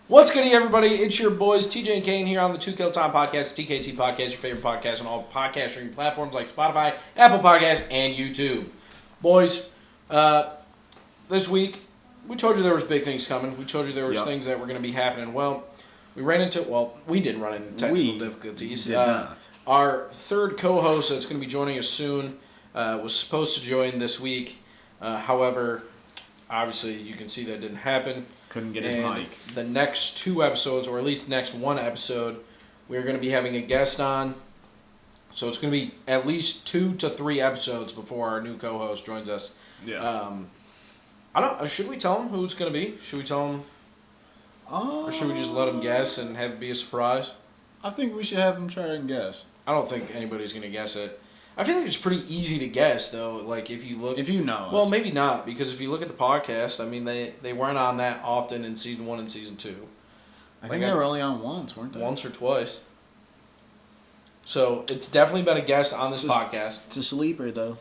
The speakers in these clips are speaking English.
What's good, everybody? It's your boys, TJ and Kane, here on the 2 Kill Time Podcast, TKT Podcast, your favorite podcast on all podcast streaming platforms like Spotify, Apple Podcasts, and YouTube. Boys, this week, we told you there was big things coming. We told you there was things that were going to be happening. Well, we didn't run into technical difficulties. Did not. Our third co-host that's going to be joining us soon was supposed to join this week. However, obviously, you can see that didn't happen. Couldn't get his mic. The next 2 episodes, or at least next 1 episode, we're going to be having a guest on. So it's going to be at least 2 to 3 episodes before our new co-host joins us. Yeah. Should we tell him who it's going to be? Should we tell him? Or should we just let him guess and have it be a surprise? I think we should have him try and guess. I don't think anybody's going to guess it. I feel like it's pretty easy to guess, though. Like, if you look... If you know us. Well, maybe not, because if you look at the podcast, I mean, they weren't on that often in Season 1 and Season 2. I think they were only on once, weren't they? Once or twice. So, it's definitely been a guest on this podcast. It's a sleeper, though.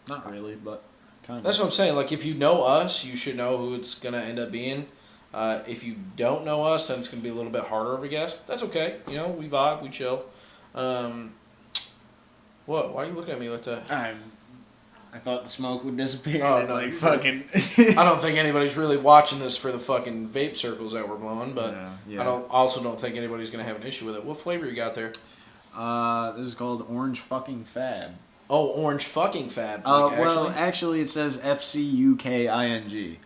Not really, but kind of. That's what I'm saying. Like, if you know us, you should know who it's going to end up being. If you don't know us, then it's going to be a little bit harder of a guess. That's okay. You know, we vibe, we chill. What? Why are you looking at me like that? I thought the smoke would disappear. Oh, no, like fucking. I don't think anybody's really watching this for the fucking vape circles that we're blowing, but yeah. I don't think anybody's gonna have an issue with it. What flavor you got there? This is called Orange Fucking Fab. Oh, Orange Fucking Fab. Actually it says FCUKING.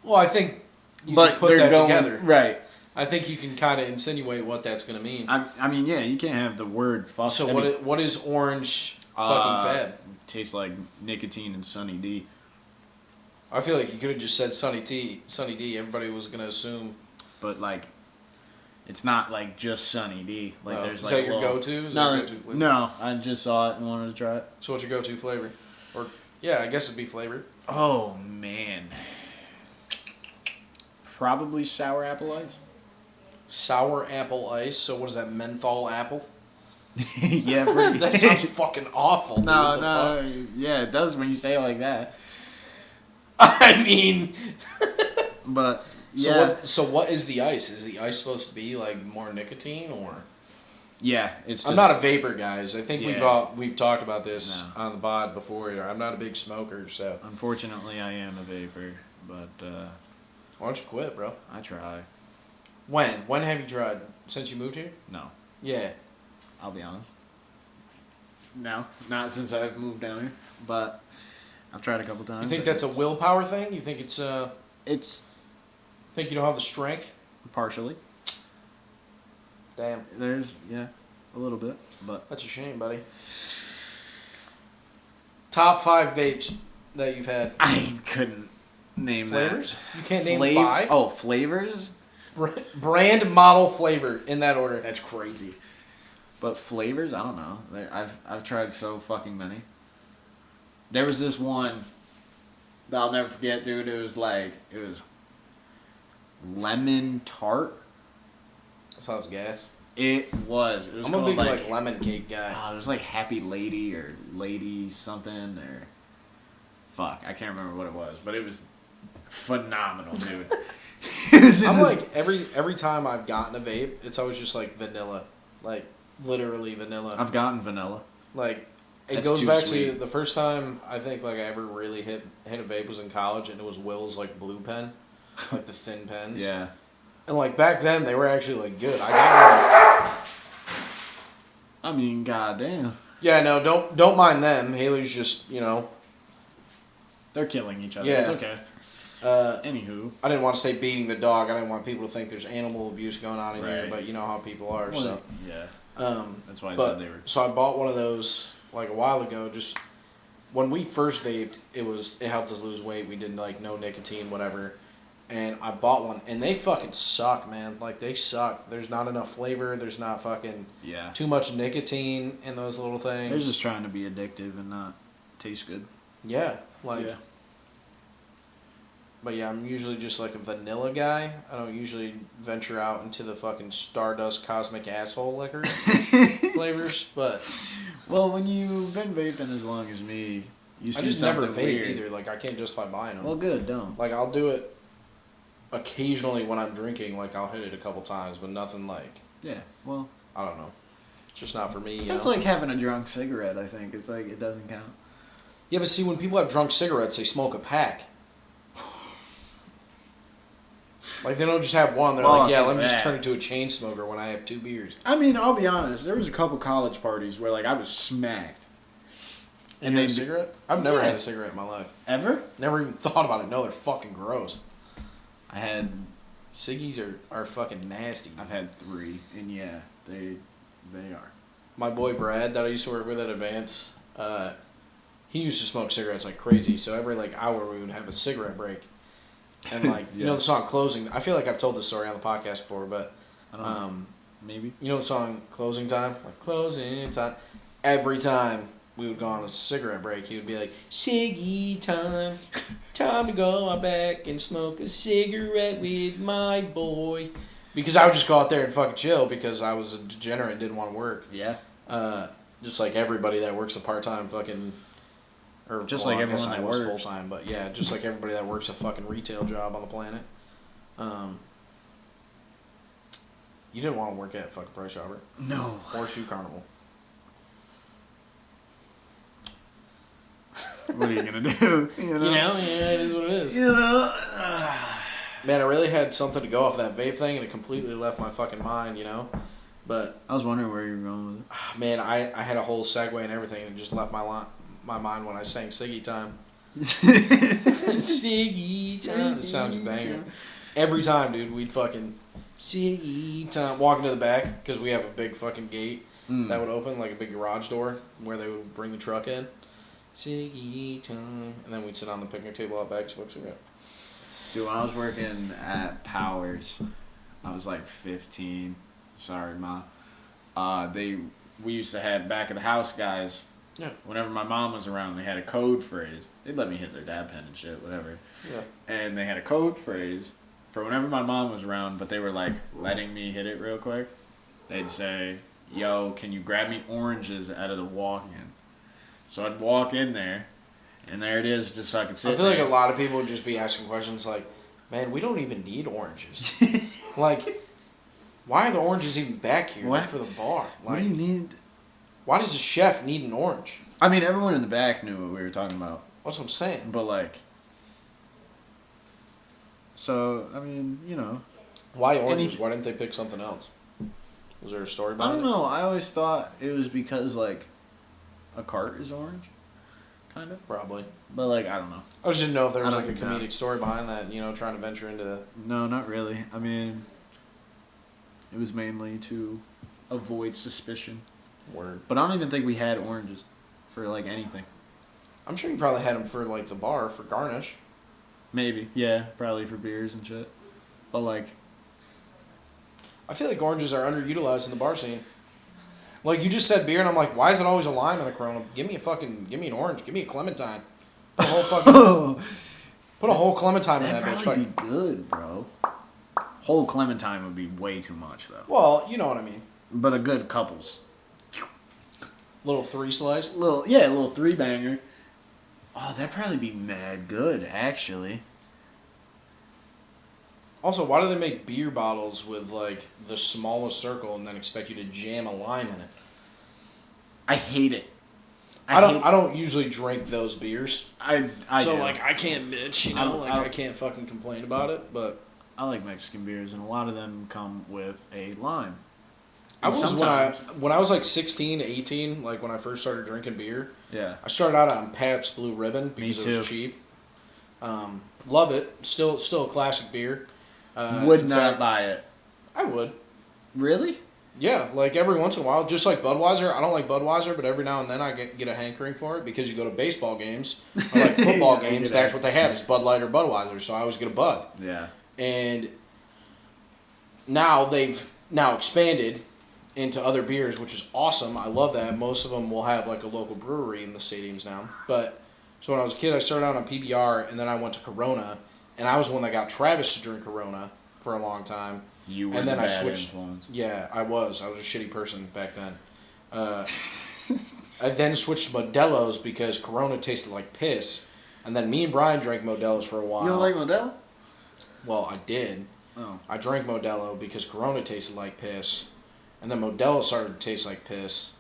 Well, I think you can put that together. Right. I think you can kind of insinuate what that's gonna mean. I mean, yeah, you can't have the word fuck. So what is Orange Fucking Fab? Tastes like nicotine and Sunny D. I feel like you could have just said Sunny D. Everybody was gonna assume. But like, it's not like just Sunny D. Like there's is like that your go-to? No, I just saw it and wanted to try it. So what's your go-to flavor? Or yeah, I guess it'd be flavor. Oh man, probably sour apple ice. Sour apple ice. So what is that? Menthol apple? Yeah, that sounds fucking awful. Dude. No, yeah, it does when you say it like that. I mean, but yeah. So what is the ice? Is the ice supposed to be like more nicotine or? Yeah, it's. I'm not a vapor, guys. I think we've talked about this on the pod before. I'm not a big smoker, so. Unfortunately, I am a vapor, but. Why don't you quit, bro? I try. When? When have you tried? Since you moved here? No. Yeah. I'll be honest. No, not since I've moved down here, but I've tried a couple times. You think that's a willpower thing? You think it's It's. Think you don't have the strength? Partially. Damn. There's a little bit, but that's a shame, buddy. Top 5 vapes that you've had. I couldn't name flavors. That. You can't name 5. Oh, flavors. Brand, model, flavor in that order. That's crazy. But flavors, I don't know. I've tried so fucking many. There was this one that I'll never forget, dude. It was lemon tart. That sounds gas. It was. I'm a big like lemon cake guy. It was like Happy Lady or Lady something or fuck. I can't remember what it was, but it was phenomenal, dude. I'm like every time I've gotten a vape, it's always just like vanilla, like literally vanilla. I've gotten vanilla. Like it goes back to the first time I think like I ever really hit a vape was in college, and it was Will's like blue pen, like the thin pens. Yeah. And like back then they were actually like good. I got one. I mean, goddamn. Yeah, no, don't mind them. Haley's just they're killing each other. Yeah. It's okay. Anywho, I didn't want to say beating the dog. I didn't want people to think there's animal abuse going on in here, but you know how people are. Well, so yeah, that's why I said they were. So I bought one of those like a while ago. Just when we first vaped, it helped us lose weight. We did like no nicotine, whatever. And I bought one, and they fucking suck, man. Like they suck. There's not enough flavor. There's not fucking too much nicotine in those little things. They're just trying to be addictive and not taste good. Yeah, like. Yeah. But yeah, I'm usually just like a vanilla guy. I don't usually venture out into the fucking Stardust Cosmic Asshole liquor flavors. But well, when you've been vaping as long as me, you see I just something never vape weird. either. Like I can't justify buying them. Well, good, don't. Like I'll do it occasionally when I'm drinking, like, I'll hit it a couple times, but nothing like, Yeah, well, I don't know. It's just not for me, that's like having a drunk cigarette, I think. It's like, it doesn't count. Yeah, but see, when people have drunk cigarettes, they smoke a pack. Like, they don't just have one. They're like, yeah, let me just turn into a chain smoker when I have 2 beers. I mean, I'll be honest. There was a couple college parties where, like, I was smacked. And they a cigarette? I've never had a cigarette in my life. Ever? Never even thought about it. No, they're fucking gross. I had... Ciggies are fucking nasty. I've had 3, and yeah, they are. My boy Brad that I used to work with at Advance, he used to smoke cigarettes like crazy. So every like hour we would have a cigarette break. And like you know the song "Closing." I feel like I've told this story on the podcast before, but maybe you know the song "Closing Time," like closing time. Every time we would go on a cigarette break, he would be like, "Ciggy time, time to go out back and smoke a cigarette with my boy." Because I would just go out there and fucking chill because I was a degenerate and didn't want to work. Yeah. Just like everybody that works a part-time fucking... Or, just well, like I guess everyone I that was works. full-time, but yeah, just like everybody that works a fucking retail job on the planet. You didn't want to work at fucking Price Chopper. No. Or Shoe Carnival. What are you going to do? You know, yeah, it is what it is. You know? Man, I really had something to go off that vape thing, and it completely left my fucking mind, you know? But... I was wondering where you were going with it. Man, I had a whole segue and everything, and it just left my mind when I sang Siggy Time. Siggy Time. It sounds banging. Every time, dude, we'd fucking... Siggy Time. Walk into the back, because we have a big fucking gate that would open, like a big garage door, where they would bring the truck in. Siggy Time. And then we'd sit on the picnic table out back, smoke cigarette. Dude, when I was working at Powers, I was like 15. Sorry, Ma. We used to have back of the house guys. Yeah. Whenever my mom was around, they had a code phrase. They'd let me hit their dab pen and shit, whatever. Yeah. And they had a code phrase for whenever my mom was around, but they were like letting me hit it real quick. They'd say, "Yo, can you grab me oranges out of the walk-in?" So I'd walk in there. And there it is, just fucking sitting I feel like there. a lot of people would just be asking questions like, man, we don't even need oranges. Like, why are the oranges even back here? What? They're for the bar. Like, What do you need? Why does the chef need an orange? I mean, everyone in the back knew what we were talking about. That's what I'm saying. But, like... So, I mean, you know... Why oranges? Why didn't they pick something else? Was there a story behind it? I don't know. I always thought it was because, like, a cart is orange. Kind of. Probably. But, like, I don't know. I just didn't know if there was, I like, a don't know. comedic story behind that, you know, trying to venture into... No, not really. I mean... It was mainly to avoid suspicion. Word. But I don't even think we had oranges for, like, anything. I'm sure you probably had them for, like, the bar for garnish. Maybe. Yeah, probably for beers and shit. But, like... I feel like oranges are underutilized in the bar scene. Like, you just said beer, and I'm like, why is it always a lime in a Corona? Give me an orange. Give me a clementine. Put a whole fucking... put a whole clementine in that bitch. That'd probably be good, bro. Whole clementine would be way too much, though. Well, you know what I mean. But a good couple's... Little 3 slice. a little 3-banger. Oh, that'd probably be mad good, actually. Also, why do they make beer bottles with, like, the smallest circle and then expect you to jam a lime in it? I hate it. I don't usually drink those beers. I so, do. like, I can't bitch, you know? I can't fucking complain about it, but... I like Mexican beers, and a lot of them come with a lime. I was sometimes... when I was like 16 to 18, like when I first started drinking beer. Yeah. I started out on Pabst Blue Ribbon because it was cheap. Love it. Still a classic beer. Would not buy it. I would. Really? Yeah, like every once in a while, just like Budweiser. I don't like Budweiser, but every now and then I get a hankering for it because you go to baseball games or like football games. That's what they have is Bud Light or Budweiser. So I always get a Bud. Yeah. And now they've expanded into other beers, which is awesome. I love that. Most of them will have like a local brewery in the stadiums now. But so when I was a kid, I started out on PBR, and then I went to Corona, and I was the one that got Travis to drink Corona for a long time. You were and then the I bad switched. Influence. Yeah, I was. I was a shitty person back then. I then switched to Modelo's because Corona tasted like piss, and then me and Brian drank Modelo's for a while. You don't like Modelo? Well, I did. Oh. I drank Modelo because Corona tasted like piss. And then Modelo started to taste like piss.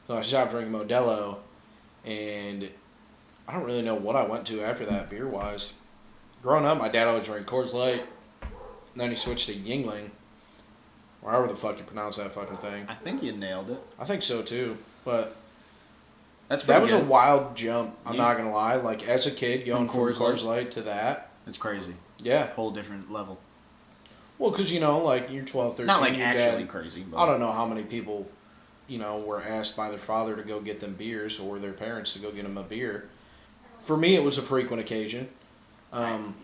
So I stopped drinking Modelo. And I don't really know what I went to after that, beer-wise. Growing up, my dad always drank Coors Light. And then he switched to Yingling. Or however the fuck you pronounce that fucking thing. I think you nailed it. I think so, too. But That was a wild jump, I'm not going to lie. Like, as a kid, going from Coors Coors Light to that. It's crazy. Yeah. Whole different level. Well, because, you know, like, you're 12, 13. Not like your actually dad, crazy. But I don't know how many people, you know, were asked by their father to go get them beers or their parents to go get them a beer. For me, it was a frequent occasion.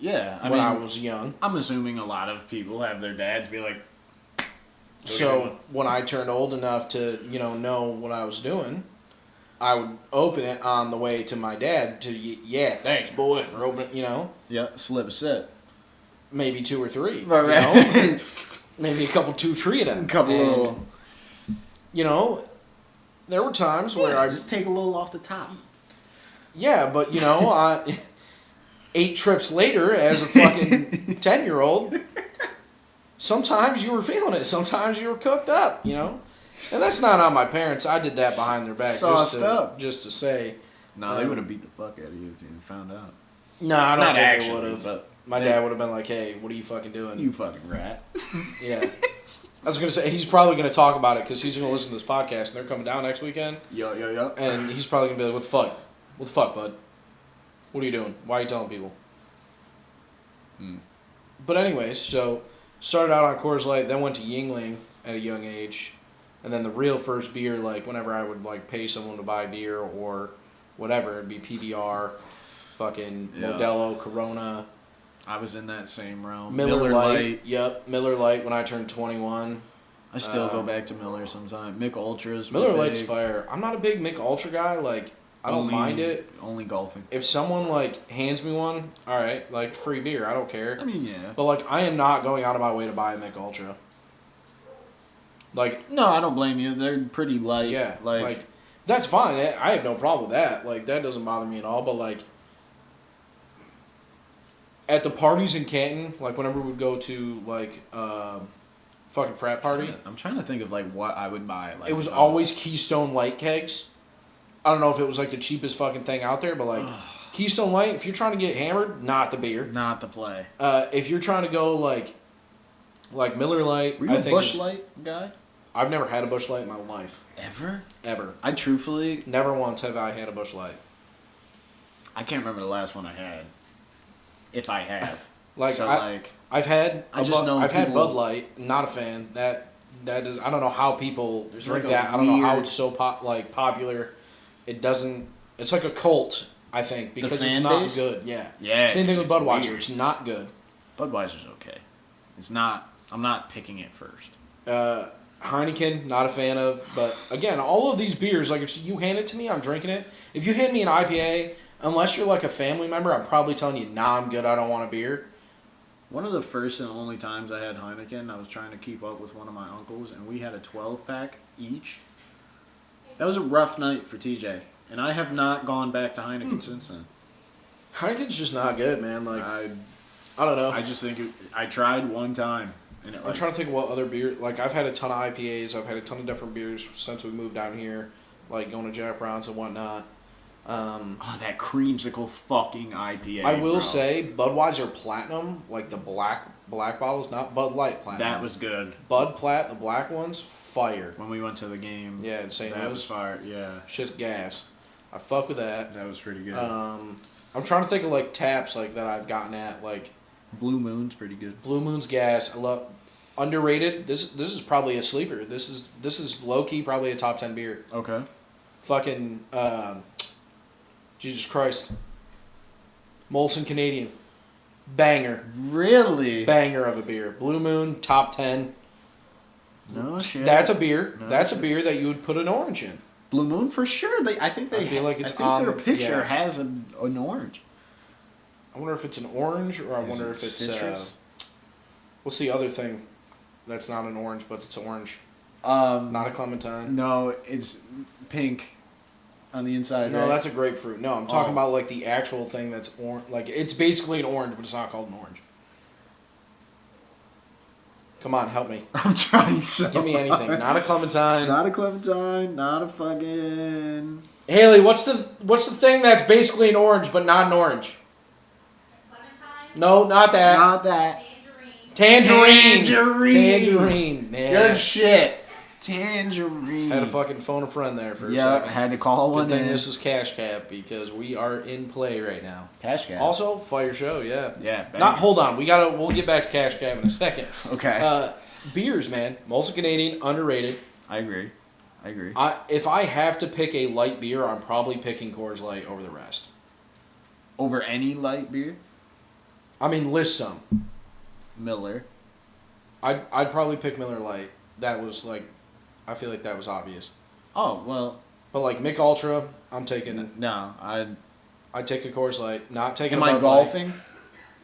yeah. When I was young. I'm assuming a lot of people have their dads be like. So when I turned old enough to, you know what I was doing, I would open it on the way to my dad to, yeah, thanks, boy, for opening, you know. Yeah, slip sit. Maybe 2 or 3. Right. You know? Maybe a couple, 2, 3 of them. A couple little. You know, there were times where I just take a little off the top. Yeah, but, you know, 8 trips later as a fucking 10-year-old, sometimes you were feeling it. Sometimes you were cooked up, you know. And that's not on my parents. I did that behind their back just to say. No, they would have beat the fuck out of you if you found out. No, I don't Not think actually, they would have. but My dad would have been like, hey, what are you fucking doing? You fucking rat. Yeah. I was going to say, he's probably going to talk about it because he's going to listen to this podcast and they're coming down next weekend. Yo. And he's probably going to be like, what the fuck? What the fuck, bud? What are you doing? Why are you telling people? But anyways, so started out on Coors Light, then went to Yingling at a young age. And then the real first beer, like whenever I would like pay someone to buy beer or whatever, it'd be PBR, fucking Modelo, Corona. I was in that same realm. Miller Lite. Yep, Miller Lite when I turned 21. I still go back to Miller sometimes. Mick Ultras. Miller Lite's fire. I'm not a big Mick Ultra guy. Like, I don't mind it. Only golfing. If someone, like, hands me one, all right, like, free beer. I don't care. I mean, yeah. But, like, I am not going out of my way to buy a Mick Ultra. Like... No, I don't blame you. They're pretty light. Yeah. Like that's fine. I have no problem with that. Like, that doesn't bother me at all. But, like... At the parties in Canton, like, whenever we would go to, like, fucking frat party... I'm trying to think of, like, what I would buy. Like, it was always Keystone Light kegs. I don't know if it was, like, the cheapest fucking thing out there, but, like, Keystone Light, if you're trying to get hammered, not the beer. Not the play. If you're trying to go, like Miller Lite... Were you a Busch Light guy? I've never had a Busch Light in my life. Ever? Ever. I truthfully... Never once have I had a Busch Light. I can't remember the last one I had. If I have. I've had people... Bud Light, not a fan. That is, I don't know how people drink like that. I don't know how it's so popular. It doesn't. It's like a cult, I think, because it's not base? good. Yeah. Yeah. Same thing with Budweiser. Weird. It's not good. Budweiser's okay. It's not. I'm not picking it first. Heineken, not a fan of. But again, all of these beers, like if you hand it to me, I'm drinking it. If you hand me an IPA, unless you're like a family member, I'm probably telling you, nah, I'm good. I don't want a beer. One of the first and only times I had Heineken, I was trying to keep up with one of my uncles, and we had a 12-pack each. That was a rough night for TJ, and I have not gone back to Heineken since then. Heineken's just not good, man. Like, I don't know. I just think I tried one time. And I'm trying to think of what other beer. Like, I've had a ton of IPAs. I've had a ton of different beers since we moved down here, like going to Jack Brown's and whatnot. That creamsicle fucking IPA. I will say Budweiser Platinum, like the black bottles, not Bud Light Platinum. That was good. Bud Plat, the black ones, fire. When we went to the game. Yeah, in St. Louis. That was fire, yeah. Shit's gas. I fuck with that. That was pretty good. I'm trying to think of like taps like that I've gotten at, like Blue Moon's pretty good. Blue Moon's gas. I love underrated. This is probably a sleeper. This is low key probably a top 10 beer. Okay. Fucking Jesus Christ. Molson Canadian. Banger. Really? Banger of a beer. Blue Moon, top 10. No shit. That's a beer. That's a beer that you would put an orange in. Blue Moon for sure. I feel like their picture has an orange. I wonder if it's an orange or I wonder if it's citrus. What's the other thing that's not an orange but it's orange? Not a clementine. No, it's pink on the inside. No, right? that's a grapefruit. No, I'm talking about like the actual thing that's orange. Like it's basically an orange, but it's not called an orange. Come on, help me. I'm trying so Give me anything. hard. Not a clementine. Not a clementine. Not a fucking... Haley, what's the thing that's basically an orange but not an orange? Clementine? No, not that. Not that. Tangerine. Tangerine. Yeah. Good shit. Tangerine. Had to fucking phone a friend there for a Yeah, second. had to call Good one thing in. this is Cash Cap because we are in play right now. Cash Cap. Also, fire show, yeah. Yeah. Not hold on, we'll get back to Cash Cap in a second. Okay. Beers, man, Molson Canadian, underrated. I agree. If I have to pick a light beer, I'm probably picking Coors Light over the rest. Over any light beer? I mean, list some. Miller. I'd probably pick Miller Lite. That was like, I feel like that was obvious. Oh, well. But like Mick Ultra, I'm taking. No, I'd take a Coors Light. Not taking. Am a I Bud golfing? Light.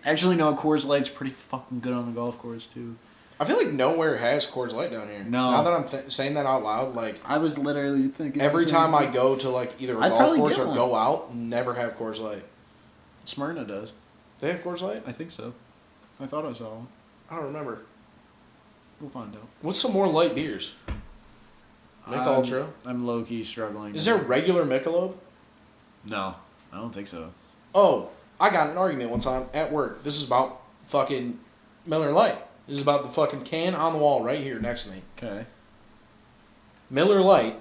Actually, no, Coors Light's pretty fucking good on the golf course, too. I feel like nowhere has Coors Light down here. No. Now that I'm saying that out loud, like I was literally thinking... every time I go to like either a I'd golf probably course get or one. go out, never have Coors Light. Smyrna does. They have Coors Light? I think so. I thought I saw one. I don't remember. We'll find out. What's some more light beers? Mick Ultra. I'm low-key struggling. Is there regular Michelob? No, I don't think so. Oh, I got in an argument one time at work. This is about fucking Miller Lite. This is about the fucking can on the wall right here next to me. Okay. Miller Lite.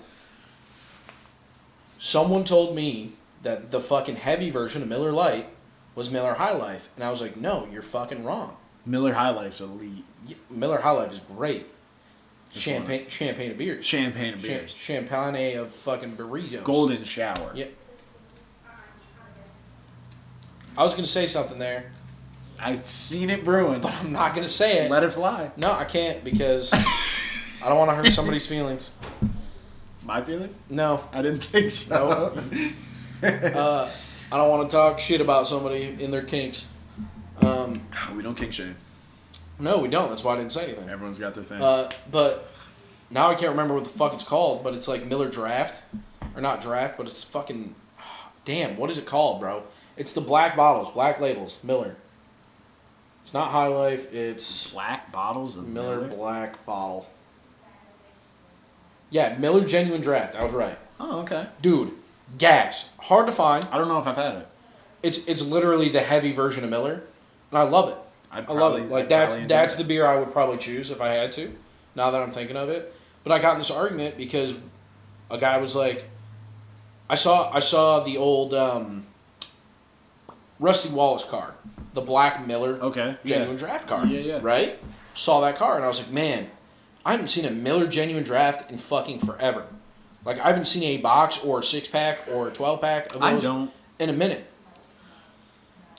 Someone told me that the fucking heavy version of Miller Lite was Miller High Life. And I was like, no, you're fucking wrong. Miller High Life's elite. Miller High Life is great. Just Champagne of beers. Champagne of beers. Champagne of fucking burritos. Golden shower. Yeah. I was going to say something there, I've seen it brewing. but I'm not going to say it. Let it fly. No, I can't because I don't want to hurt somebody's feelings. My feeling? No. I didn't think so. I don't want to talk shit about somebody in their kinks. We don't kink shame. No, we don't. That's why I didn't say anything. Everyone's got their thing. But now I can't remember what the fuck it's called, but it's like Miller Draft. Or not Draft, but it's fucking... Damn, what is it called, bro? It's the black bottles, black labels, Miller. It's not High Life, it's Black bottles of Miller Miller? Black Bottle. Yeah, Miller Genuine Draft. I was right. Oh, okay. Dude, gas. Hard to find. I don't know if I've had it. It's literally the heavy version of Miller, and I love it. I love it. Like that's the beer I would probably choose if I had to. Now that I'm thinking of it, but I got in this argument because a guy was like, I saw the old Rusty Wallace car, the black Miller Genuine Draft car. Yeah. Right? Saw that car and I was like, man, I haven't seen a Miller Genuine Draft in fucking forever. Like I haven't seen a box or a 6-pack or a 12-pack of those in a minute.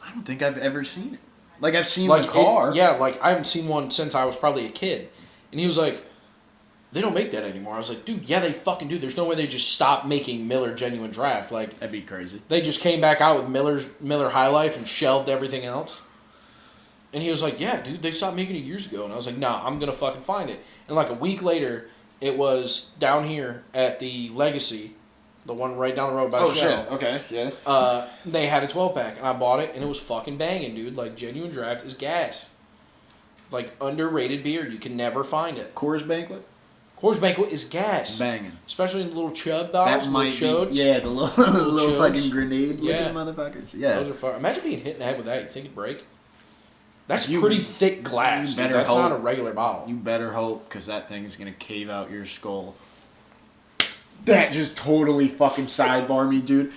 I don't think I've ever seen it. Like, I've seen Like the car. like I haven't seen one since I was probably a kid. And he was like, they don't make that anymore. I was like, dude, yeah, they fucking do. There's no way they just stopped making Miller Genuine Draft. Like, That'd be crazy. they just came back out with Miller High Life and shelved everything else. And he was like, yeah, dude, they stopped making it years ago. And I was like, nah, I'm going to fucking find it. And like a week later, it was down here at the Legacy, the one right down the road by the Shell. Shit. Okay, yeah. They had a 12-pack, and I bought it, and it was fucking banging, dude. Like, Genuine Draft is gas. Like, underrated beer. You can never find it. Coors Banquet? Coors Banquet is gas. Banging. Especially in the little chub bottles, That might little chodes. be, yeah, the little chodes. fucking grenade Yeah. looking motherfuckers. Yeah. Those are fire. Imagine being hit in the head with that. You think it'd break? That's You- pretty thick glass, you dude. better That's not a hope. regular bottle. You better hope, because that thing is going to cave out your skull. That just totally fucking sidebar me, dude.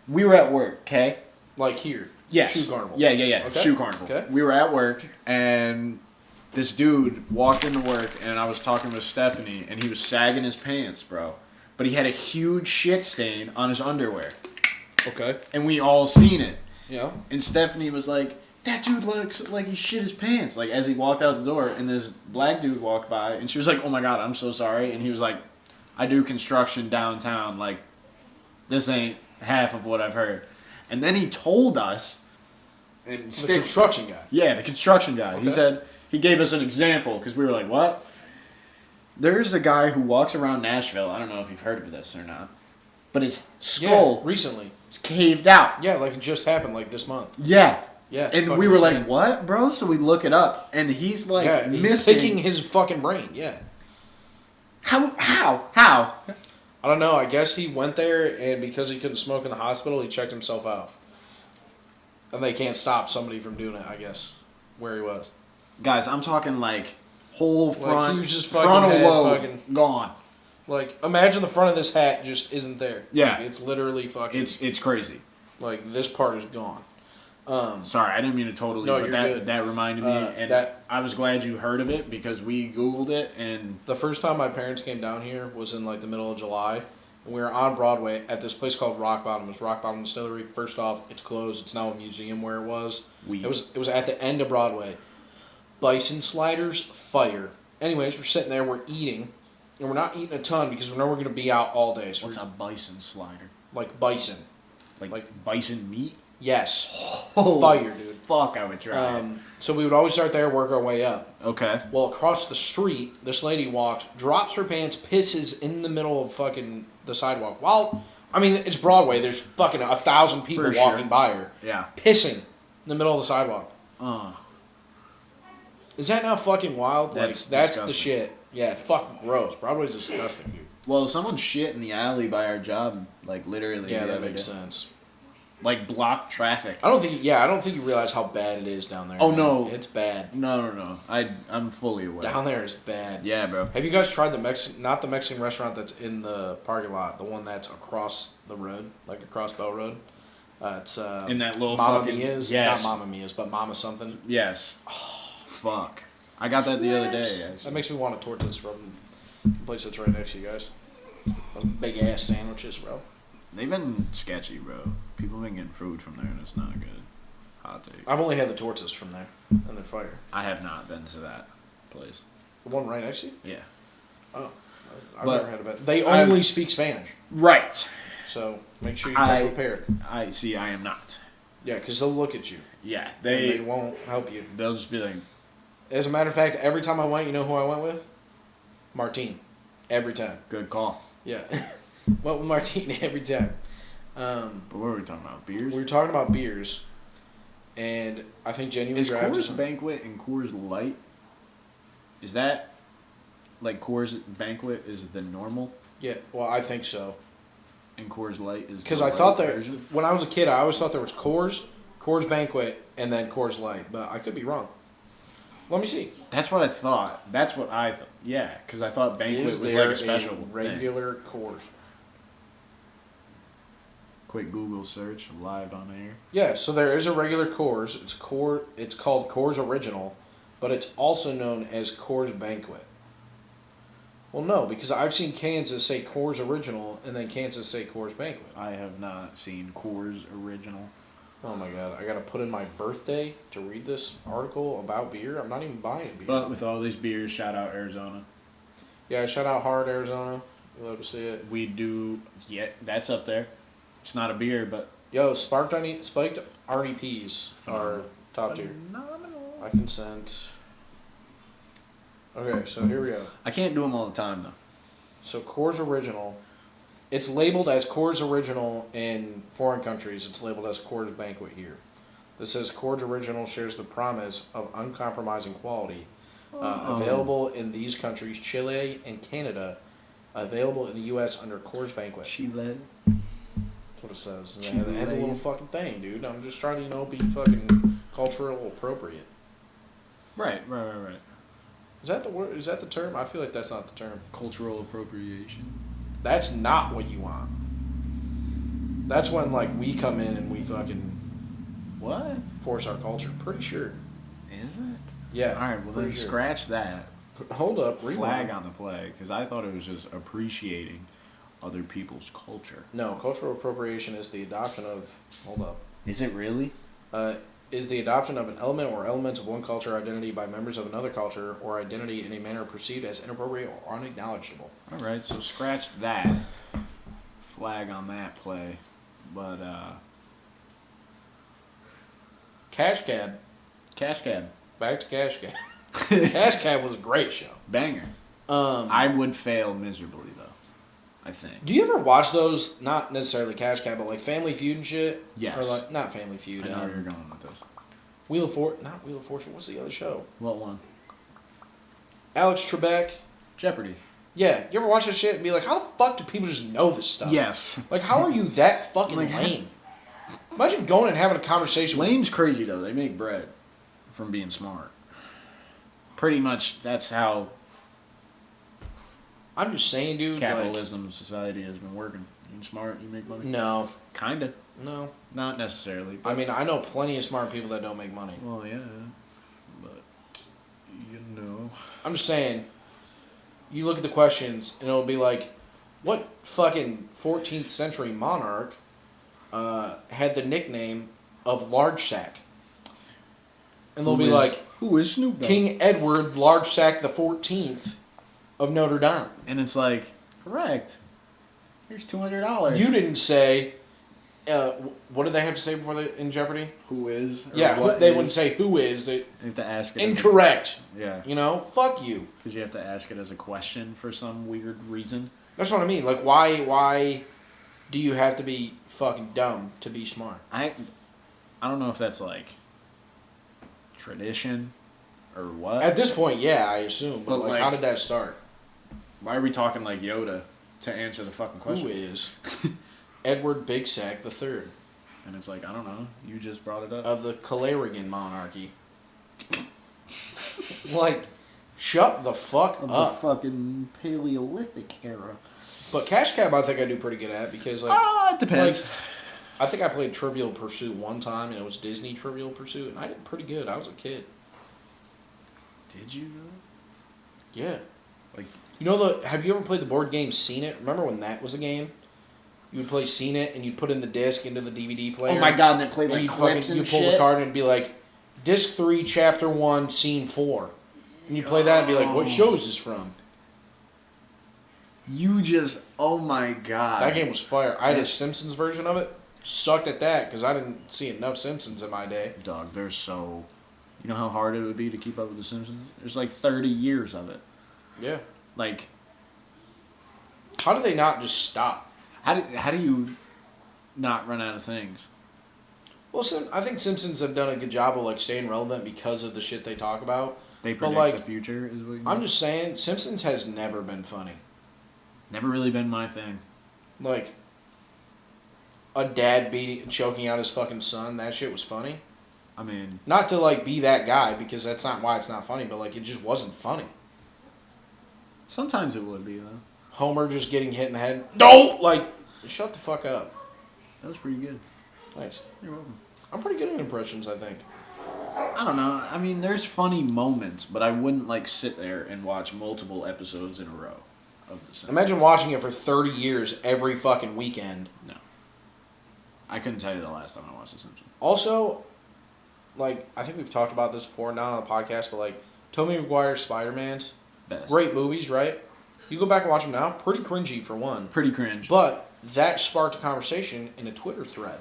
We were at work, okay? Like here. Yes. Shoe Carnival. Yeah. Okay. Shoe Carnival. Okay. We were at work, and this dude walked into work, and I was talking with Stephanie, and he was sagging his pants, bro. But he had a huge shit stain on his underwear. Okay. And we all seen it. Yeah. And Stephanie was like, that dude looks like he shit his pants. Like, as he walked out the door, and this black dude walked by, and she was like, oh my god, I'm so sorry. And he was like, I do construction downtown. Like, this ain't half of what I've heard. And then he told us, and The construction guy. yeah, the construction guy. Okay. He said, he gave us an example, because we were like, what? There's a guy who walks around Nashville. I don't know if you've heard of this or not. But his skull Yeah, recently. is caved out. Yeah, like it just happened like this month. Yeah. Yeah. And fucking we were insane. like, what, bro? So we look it up, and he's like yeah, missing. he's picking his fucking brain. Yeah. How? I don't know. I guess he went there, and because he couldn't smoke in the hospital, he checked himself out. And they can't stop somebody from doing it, I guess, where he was. Guys, I'm talking like whole front, he was just fucking frontal head lobe fucking- gone. Like, imagine the front of this hat just isn't there. Yeah. Like, it's literally fucking... It's crazy. Like, this part is gone. Sorry, I didn't mean to totally, No, but you're good. that reminded me, and that- I was glad you heard of it because we Googled it, and The first time my parents came down here was in, like, the middle of July. And we were on Broadway at this place called Rock Bottom. It was Rock Bottom Distillery. First off, it's closed. It's now a museum where it was. we It was at the end of Broadway. Bison sliders, fire. Anyways, we're sitting there, we're eating. And we're not eating a ton because we know we're going to be out all day. So what's we're a bison slider? like bison. Like bison meat? Yes. Oh, Fire, dude. Fuck, I would try it. So we would always start there, work our way up. Okay. Well, across the street, this lady walks, drops her pants, pisses in the middle of fucking the sidewalk. While, I mean, it's Broadway. There's fucking 1,000 people For walking sure. by her. Yeah. Pissing in the middle of the sidewalk. Uh, Is that not fucking wild? That's That's the disgusting. shit. Yeah, it's fucking gross. Broadway's disgusting, dude. well, someone shit in the alley by our job, like literally. Yeah, the that other makes day. sense. Like blocked traffic. I don't think you realize how bad it is down there. Oh, man. no. It's bad. No. I'm fully aware. Down there is bad. Yeah, bro. Have you guys tried not the Mexican restaurant that's in the parking lot, the one that's across the road, like across Bell Road? It's In that little Mama fucking Mia's, yes. not Mama Mia's, but Mama something. Yes. Fuck. I got that the other day. That Actually. makes me want a tortillas from the place that's right next to you guys. Those big ass sandwiches, bro. They've been sketchy, bro. People have been getting food from there, and it's not good. Hot take. I've only had the tortillas from there, and they're fire. I have not been to that place. The one right next to you? Yeah. Oh, I've But never had it. They only speak Spanish, Right. so make sure you come prepared. I see. I am not. Yeah, because they'll look at you. Yeah. And they won't help you. They'll just be like, As a matter of fact, every time I went, you know who I went with? Martine. Every time. good call. Yeah. Went with Martine every time. But what were we talking about? Beers? We were talking about beers, and I think genuinely Is grabbed Coors some- Banquet and Coors Light, is that, like Coors Banquet is the normal, Yeah, well, I think so. and Coors Light is the Because I thought light there, version? when I was a kid, I always thought there was Coors Banquet, and then Coors Light, but I could be wrong. Let me see. That's what I thought. That's what I thought. Yeah, because I thought Banquet Is was there like a special thing. regular Coors? Quick Google search live on air. Yeah, so there is a regular Coors. It's called Coors Original, but it's also known as Coors Banquet. Well, no, because I've seen Kansas say Coors Original and then Kansas say Coors Banquet. I have not seen Coors Original. Oh my god, I gotta put in my birthday to read this article about beer. I'm not even buying beer. But with all these beers, shout out Arizona. Yeah, shout out Hard Arizona. You'll love to see it. We do, yeah, that's up there. It's not a beer, but Yo, spiked RDPs are top tier. phenomenal. I consent. Okay, so here we go. I can't do them all the time, though. So Coors Original, it's labeled as Coors Original in foreign countries. It's labeled as Coors Banquet here. This says Coors Original shares the promise of uncompromising quality. Available in these countries, Chile and Canada. Available in the U.S. under Coors Banquet. Chile. That's what it says. And they had a little fucking thing, dude. I'm just trying to, be fucking cultural appropriate. Right. Is that the word? Is that the term? I feel like that's not the term. Cultural appropriation. That's not what you want. That's when we come in and we fucking What? force our culture. Pretty sure. Is it? Yeah. All right, well then pretty sure. scratch that. Hold up. Flag Rewind. on the play, because I thought it was just appreciating other people's culture. No, cultural appropriation is the adoption of. Hold up. Is it really? Is the adoption of an element or elements of one culture identity by members of another culture or identity in a manner perceived as inappropriate or unacknowledgeable. All right, so scratch that. Flag on that play. But, Cash Cab. Cash Cab. Back to Cash Cab. Cash Cab was a great show. Banger. Um, I would fail miserably, though. I think. Do you ever watch those? Not necessarily Cash Cab, but Family Feud and shit. Yes. Or not Family Feud. I know where you're going with this. Not Wheel of Fortune. What's the other show? What one? Alex Trebek. Jeopardy. Yeah, you ever watch this shit and be like, how the fuck do people just know this stuff? Yes. Like, how are you that fucking Like, lame? Imagine going and having a conversation with Lame's crazy, though. They make bread from being smart. Pretty much, that's how I'm just saying, dude. capitalism society has been working. You're smart, you make money. No. Kinda. No. Not necessarily. I mean, I know plenty of smart people that don't make money. Well, yeah. But, you know. I'm just saying, you look at the questions, and it'll be like, what fucking 14th century monarch had the nickname of Large Sack? And they'll be like, who is Snoop Dogg? King Edward Large Sack the 14th of Notre Dame. And it's like, correct. Here's $200. You didn't say, what did they have to say before in Jeopardy? Who is? Yeah, they wouldn't say who is. You have to ask it. Incorrect. Yeah. You know, fuck you. Because you have to ask it as a question for some weird reason. That's what I mean. Like, why do you have to be fucking dumb to be smart? I don't know if that's like tradition or what. At this point, yeah, I assume. But, But how like- did that start? Why are we talking like Yoda to answer the fucking question? Who is Edward Big Sack the Third And it's like, I don't know. You just brought it up. of the Calarigan monarchy? Like, shut the fuck up. fucking Paleolithic era. But Cash Cab, I think I do pretty good at because, like, It depends. like, I think I played Trivial Pursuit one time, and it was Disney Trivial Pursuit, and I did pretty good. I was a kid. Did you know? Yeah. Like, You know have you ever played the board game Seen It? Remember when that was a game? You would play Seen It, and you'd put in the disc into the DVD player. oh my god, and it played And like you'd clips and you pull shit. the card, and it'd be like, Disc 3, Chapter 1, Scene 4. And you play that and be like, what show is this from? You just, oh my god. That game was fire. I had a Simpsons version of it. Sucked at that, because I didn't see enough Simpsons in my day. Dog, there's so... You know how hard it would be to keep up with The Simpsons? There's like 30 years of it. Yeah. Like, How do they not just stop? how do you not run out of things? Well, I think Simpsons have done a good job of, like, staying relevant because of the shit they talk about. They But, predict like, the future, is what you I'm mean? just saying, Simpsons has never been funny. Never really been my thing. Like, a dad choking out his fucking son, that shit was funny. I mean, Not to, like, be that guy, because that's not why it's not funny, but, like, it just wasn't funny. sometimes it would be, though. Homer just getting hit in the head. No! Like, shut the fuck up. That was pretty good. Thanks. You're welcome. I'm pretty good at impressions, I think. I don't know. I mean, there's funny moments, but I wouldn't, like, sit there and watch multiple episodes in a row of The Simpsons. Imagine watching it for 30 years every fucking weekend. No. I couldn't tell you the last time I watched The Simpsons. Also, like, I think we've talked about this before, not on the podcast, but, like, Tobey Maguire's Spider-Man's, Best. great movies, right? You go back and watch them now, pretty cringy for one. Pretty cringe. But that sparked a conversation in a Twitter thread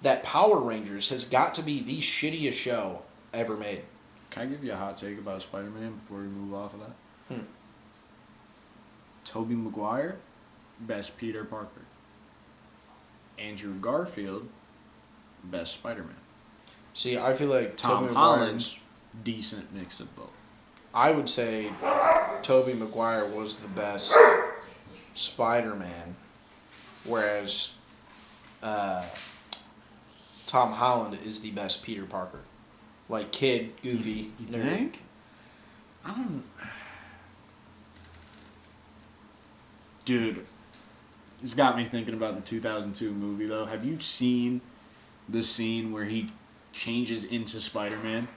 that Power Rangers has got to be the shittiest show ever made. Can I give you a hot take about Spider-Man before we move off of that? Tobey Maguire, best Peter Parker. Andrew Garfield, best Spider-Man. See, I feel like Tom Tobey Holland, Maguire's, decent mix of both. I would say Tobey Maguire was the best Spider-Man, whereas Tom Holland is the best Peter Parker. Like, kid, goofy, You nerd. think? I don't... Dude, it's got me thinking about the 2002 movie, though. Have you seen the scene where he changes into Spider-Man?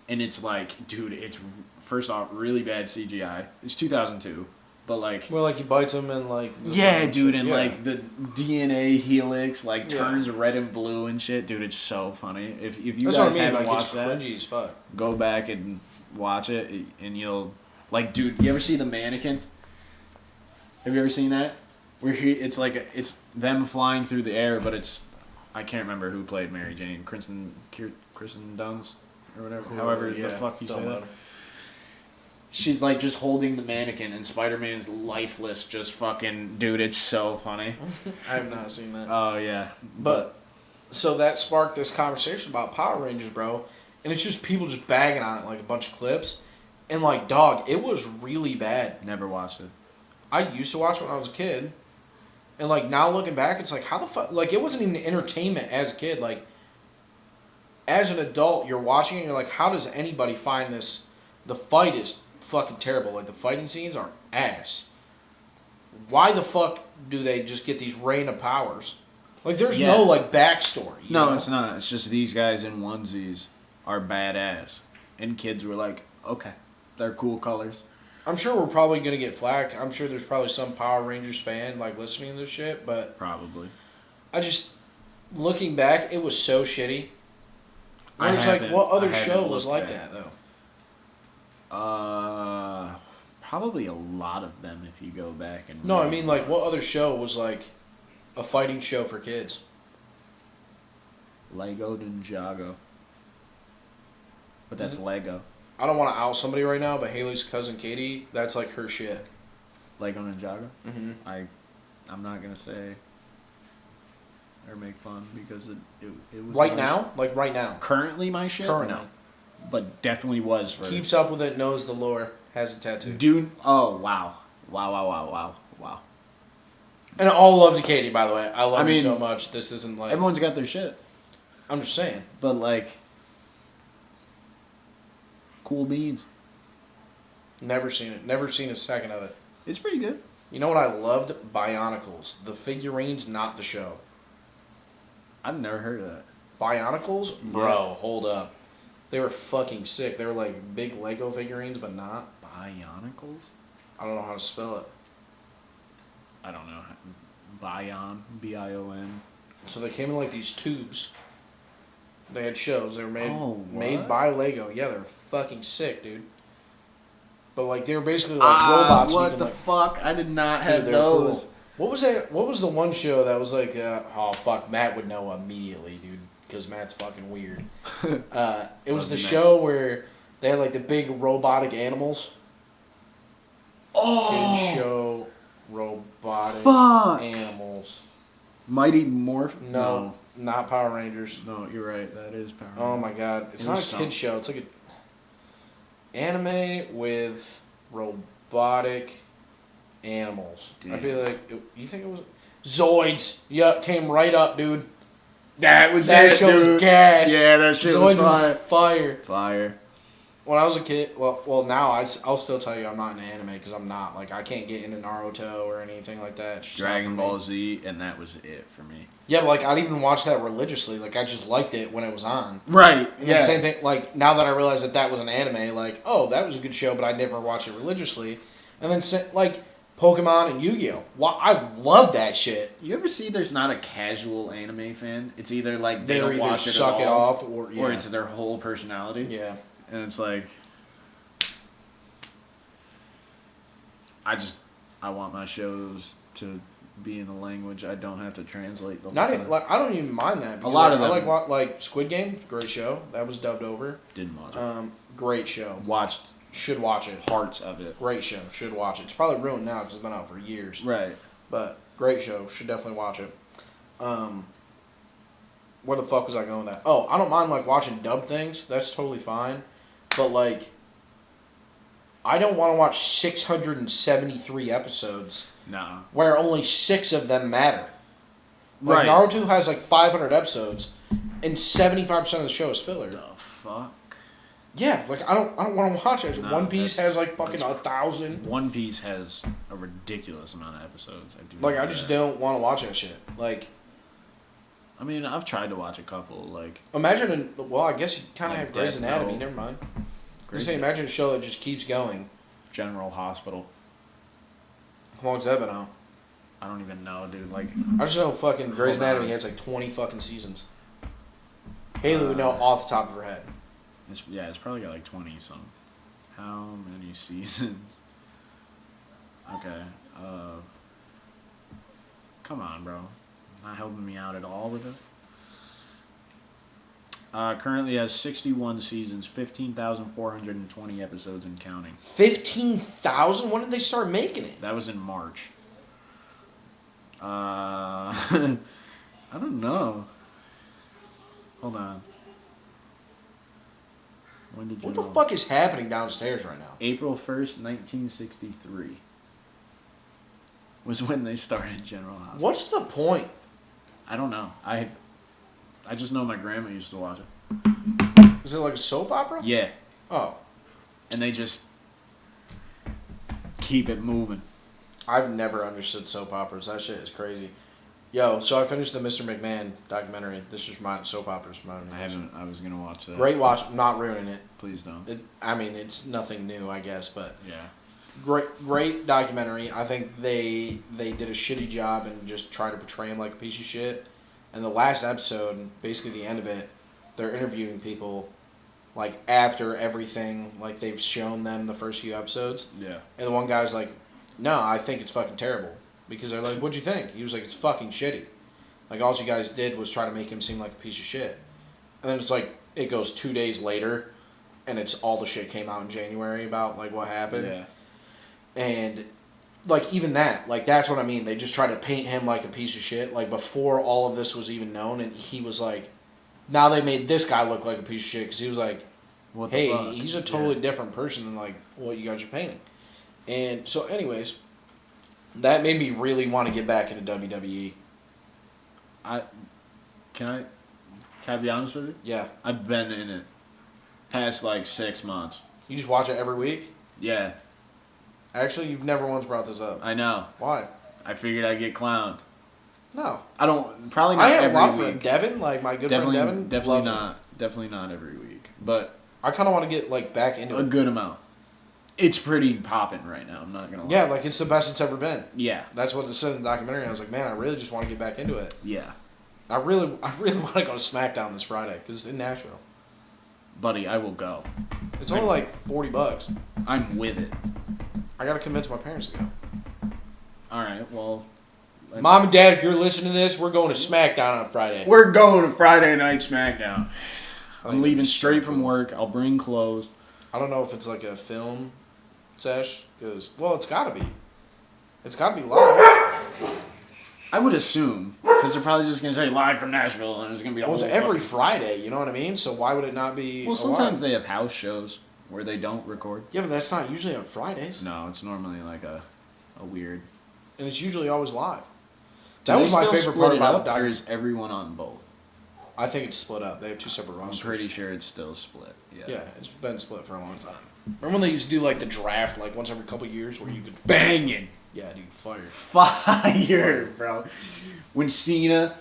And it's like, dude, it's, first off, really bad CGI. It's 2002, but like... Well, like, he bites him and, like... Yeah, dude, and yeah. like the DNA helix like Yeah. turns red and blue and shit. Dude, it's so funny. If you That's guys what I mean, haven't like, it's watched that, cringy as fuck. go back and watch it, and you'll like, dude. You ever see The Mannequin? Have you ever seen that? Where it's like it's them flying through the air, but it's I can't remember who played Mary Jane, Kristen Dunst or whatever. However the fuck you say don't that. matter. She's like just holding the mannequin, and Spider-Man's lifeless, just fucking dude. It's so funny. I have not seen that. Oh yeah, But, so that sparked this conversation about Power Rangers, bro. and it's just people just bagging on it like a bunch of clips, and like dog, it was really bad. Never watched it. I used to watch it when I was a kid, and like now looking back, it's like how the fuck like it wasn't even entertainment as a kid. Like as an adult, you're watching it and you're like, how does anybody find this? The fight is fucking terrible. Like the fighting scenes are ass. Why the fuck do they just get these random powers? Like there's no like backstory. You know? It's not. It's just these guys in onesies are badass, and kids were like, okay, they're cool colors. I'm sure we're probably gonna get flack. I'm sure there's probably some Power Rangers fan like listening to this shit, but Probably. I just looking back, it was so shitty. I was like, what other show was like that though? Probably a lot of them if you go back and. No, I mean like what other show was like a fighting show for kids? Lego Ninjago. But that's Lego. I don't want to out somebody right now, but Haley's cousin Katie, that's like her shit. Lego Ninjago? Mm-hmm. I'm not gonna say or make fun because it was Right now? Like right now. Currently my shit? Currently. No. But definitely was for Keeps up with it, knows the lore, has a tattoo. Dude, oh wow. Wow. And all love to Katie, by the way. I love you so much. This isn't like Everyone's got their shit. I'm just saying. But like cool beans. Never seen it. Never seen a second of it. It's pretty good. You know what I loved? Bionicles. The figurines, not the show. I've never heard of that. Bionicles? Bro, hold up. They were fucking sick. They were like big Lego figurines, but not. Bionicles? I don't know how to spell it. I don't know. Bion, B-I-O-N. So they came in like these tubes. They had shows. They were made what? by Lego. Yeah, they're fucking sick, dude. But like they were basically like robots. What the fuck? I did not have they were those. cool. What was that? What was the one show that was like? Oh fuck, Matt would know immediately, dude, because Matt's fucking weird. It was the show where they had like the big robotic animals. Oh, Kid show robotic fuck. animals. Mighty Morph? No, not Power Rangers. No, you're right. That is Power Rangers. Oh my god, it's not a kid show. It's like a anime with robotic animals. Dude. I feel like you think it was Zoids. Yup, came right up, dude. That Show was gas. Yeah, that shit Zoids was fire. fire. Fire. When I was a kid, well now I'll still tell you I'm not in anime because I'm not. Like I can't get into Naruto or anything like that. It's just not Dragon for me. Ball Z, and that was it for me. Yeah, but like I didn't even watch that religiously. Like I just liked it when it was on. Right. And then same thing. Like now that I realize that was an anime, like oh that was a good show, but I never watched it religiously. And then like Pokemon and Yu-Gi-Oh. I love that shit. You ever see there's not a casual anime fan? It's either like they They're don't either watch it suck at it all, off or it's their whole personality. Yeah. And it's like, I want my shows to be in a language I don't have to translate the whole Not time. even, like I don't even mind that. A lot of them. I like Squid Game, great show. That was dubbed over. Didn't watch it. Great show. Watched Should watch it. parts of it. Great show. Should watch it. It's probably ruined now because it's been out for years. Right. But great show. Should definitely watch it. Where the fuck was I going with that? Oh, I don't mind like watching dub things. That's totally fine. But like, I don't want to watch 673 episodes Nah. where only 6 of them matter. Like Right. Naruto has like 500 episodes, and 75% of the show is filler. The fuck? Yeah, like I don't want to watch it. No, One Piece that's- has like fucking 1,000. One Piece has a ridiculous amount of episodes. Like know I just that. don't want to watch that shit. Like I mean, I've tried to watch a couple. Like imagine well, I guess you kind of Like have Grey's Death Anatomy. Note. Never mind. Grey's Just say imagine a show that just keeps going. General Hospital. How long's that been out? I don't even know, dude. Like I just know fucking Grey's Hold on. Anatomy has like 20 fucking seasons. Haley would know off the top of her head. it's probably got like 20 some. How many seasons? Okay. Come on, bro. Not helping me out at all with it. Currently has 61 seasons, 15,420 episodes and counting. 15,000? When did they start making it? That was in March. I don't know. Hold on. When did What General... the fuck is happening downstairs right now? April 1st, 1963 was when they started General Hospital. What's the point? I don't know. I just know my grandma used to watch it. Is it like a soap opera? Yeah. Oh. And they just keep it moving. I've never understood soap operas. That shit is crazy. Yo, so I finished the Mr. McMahon documentary. This is my soap operas. I haven't. I was gonna watch that. Great watch. I'm not ruining it. Please don't. I mean, it's nothing new, I guess, but Yeah. great documentary. I think they did a shitty job and just tried to portray him like a piece of shit. And the last episode, basically the end of it, they're interviewing people, like after everything, like they've shown them the first few episodes. Yeah. And the one guy's like, "No, I think it's fucking terrible." Because they're like, "What'd you think?" He was like, "It's fucking shitty. Like all you guys did was try to make him seem like a piece of shit." And then it's like it goes 2 days later, and it's all the shit came out in January about like what happened. Yeah. And like even that, like that's what I mean. They just try to paint him like a piece of shit. Like before all of this was even known, and he was like, now they made this guy look like a piece of shit because he was like, What the hey, fuck? he's a totally different person than like what you guys are painting. And so, anyways, that made me really want to get back into WWE. Can I be honest with you? Yeah, I've been in it past like 6 months. you just watch it every week. Yeah. Actually, you've never once brought this up. I know. Why? I figured I'd get clowned. No, I don't. Probably not I had a every lot for week. Devin, like my good Definitely, friend Devin. definitely loves it. not. Definitely not every week, but I kind of want to get like back into a it. good amount. It's pretty popping right now. I'm not gonna lie. Yeah, like it's the best it's ever been. Yeah. That's what it said in the documentary. I was like, man, I really just want to get back into it. Yeah. I really want to go to SmackDown this Friday because it's in Nashville. Buddy, I will go. It's only like $40. I'm with it. I gotta convince my parents to go. All right. Well. Mom and Dad, if you're listening to this, we're going to SmackDown on Friday. We're going to Friday Night SmackDown. I'm Like, leaving straight from work. I'll bring clothes. I don't know if it's like a film sesh because it's gotta be. It's gotta be live. I would assume because they're probably just gonna say live from Nashville and it's gonna be a Well, it's whole every fucking- Friday. You know what I mean? So why would it not be? Well, sometimes live? they have house shows where they don't record. Yeah, but that's not usually on Fridays, No, it's normally like a weird. and it's usually always live. Do That they was my still favorite split part it about the up, or documentary. is everyone on both? I think it's split up. They have two separate I'm rosters. pretty sure it's still split. Yeah. Yeah, it's been split for a long time. Remember when they used to do like the draft like once every couple years where you could Banging. Yeah, dude, fire. Fire, bro. When Cena.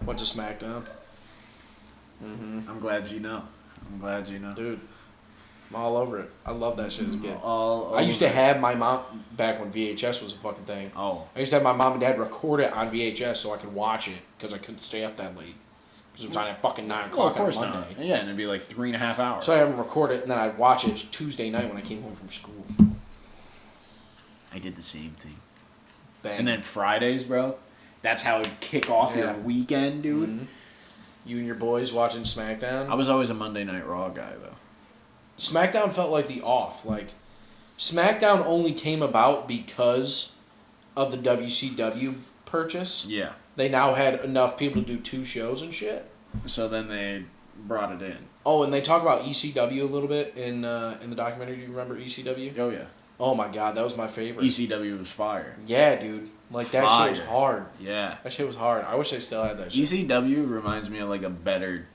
Went to SmackDown. Mm-hmm. I'm glad you know. Dude, I'm all over it. I love that shit as a kid. All I used to over. have my mom back when VHS was a fucking thing. Oh. I used to have my mom and dad record it on VHS so I could watch it because I couldn't stay up that late because it was on at fucking 9 Well, o'clock of course on not. Monday. Yeah, and it'd be like 3.5 hours. So I had them record it and then I'd watch it Tuesday night when I came home from school. I did the same thing. Bang. And then Fridays, bro. That's how it'd kick off your Yeah. weekend, dude. Mhm. You and your boys watching SmackDown. I was always a Monday Night Raw guy, though. SmackDown felt like the off. Like, SmackDown only came about because of the WCW purchase. Yeah. They now had enough people to do 2 shows and shit. So then they brought it in. Oh, and they talk about ECW a little bit in the documentary. Do you remember ECW? Oh, yeah. Oh my god, that was my favorite. ECW was fire. Yeah, dude. Like, that shit was Fire. hard. Yeah. That shit was hard. I wish they still had that shit. ECW reminds me of like a better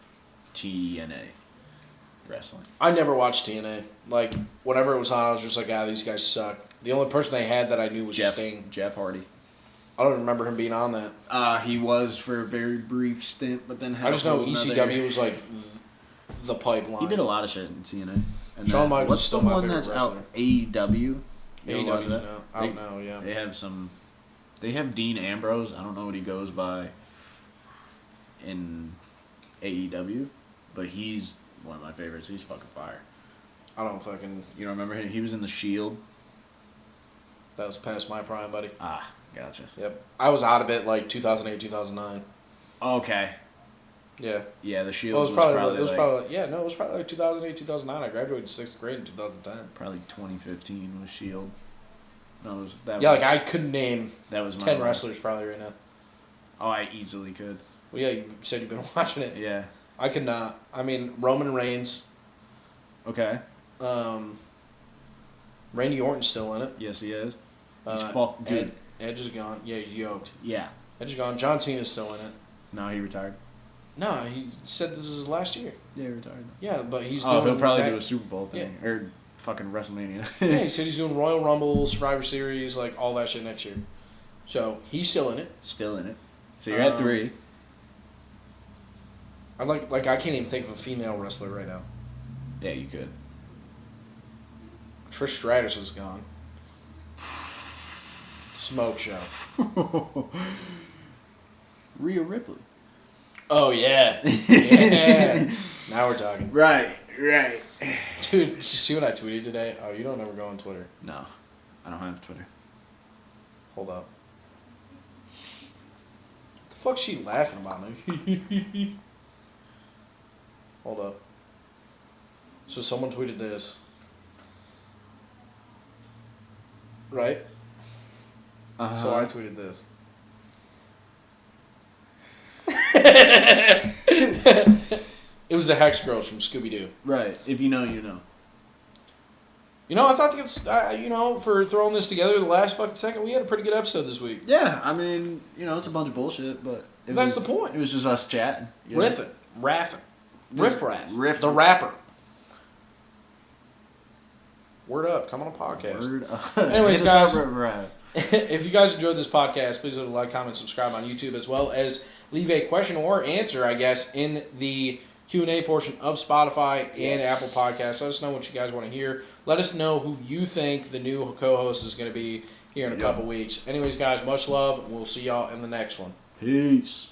TNA wrestling. I never watched TNA. Like, whenever it was on, I was just like, these guys suck. The only person they had that I knew was Sting. Jeff Hardy. I don't remember him being on that. He was for a very brief stint, but then had I just a know whole ECW nother- was like the pipeline. He did a lot of shit in TNA. And Shawn then- Michaels what's is still the my one favorite that's wrestler. out? AEW. You ever watch AEW's that? now out now, yeah. They have some. They have Dean Ambrose. I don't know what he goes by in AEW, but he's one of my favorites. He's fucking fire. I don't fucking. You don't remember him? He was in the Shield. That was past my prime, buddy. Ah, gotcha. Yep. I was out of it like 2008, 2009. Okay. Yeah. Yeah, the Shield Well, was probably it was like, probably yeah, no, it was probably like 2008, 2009. I graduated 6th grade in 2010. probably 2015 was Shield. No, it was that. Yeah, was, like I couldn't name that was my 10 one. wrestlers probably right now. Oh, I easily could. Well, yeah, you said you've been watching it. Yeah. I could not. I mean, Roman Reigns, Okay. Randy Orton's still in it. Yes, he is. He's Uh, fucking good. Edge is gone. Yeah, he's yoked. Yeah. Edge is gone. John Cena's still in it. No, he retired. No, he said this is his last year. Yeah, he retired. Yeah, but he's Oh, doing. he'll probably that- do a Super Bowl thing. Or fucking WrestleMania. Yeah, he said he's doing Royal Rumble, Survivor Series, like all that shit next year. So he's still in it. Still in it. So you're at 3. I like I can't even think of a female wrestler right now. Yeah, you could. Trish Stratus is gone. Smoke show. Rhea Ripley. Oh yeah, yeah. Now we're talking, Right. dude. Did you see what I tweeted today? Oh, you don't ever go on Twitter. No, I don't have Twitter. Hold up. The fuck's she laughing about, man? Hold up. So someone tweeted this. Right? Uh-huh. So I tweeted this. It was the Hex Girls from Scooby-Doo. Right. If you know, you know. You know, I thought that's, for throwing this together the last fucking second, we had a pretty good episode this week. Yeah, I mean, it's a bunch of bullshit, but That's the point. It was just us chatting. you know? Riffing. Raffing. Just Riff. The rapper. Word up. Come on a podcast. Word up. Anyways, Hit us guys. up, right. If you guys enjoyed this podcast, please like, comment, subscribe on YouTube, as well as leave a question or answer, I guess, in the Q&A portion of Spotify and Apple Podcasts. Let us know what you guys want to hear. Let us know who you think the new co-host is going to be here in a couple weeks. Anyways, guys, much love. We'll see y'all in the next one. Peace.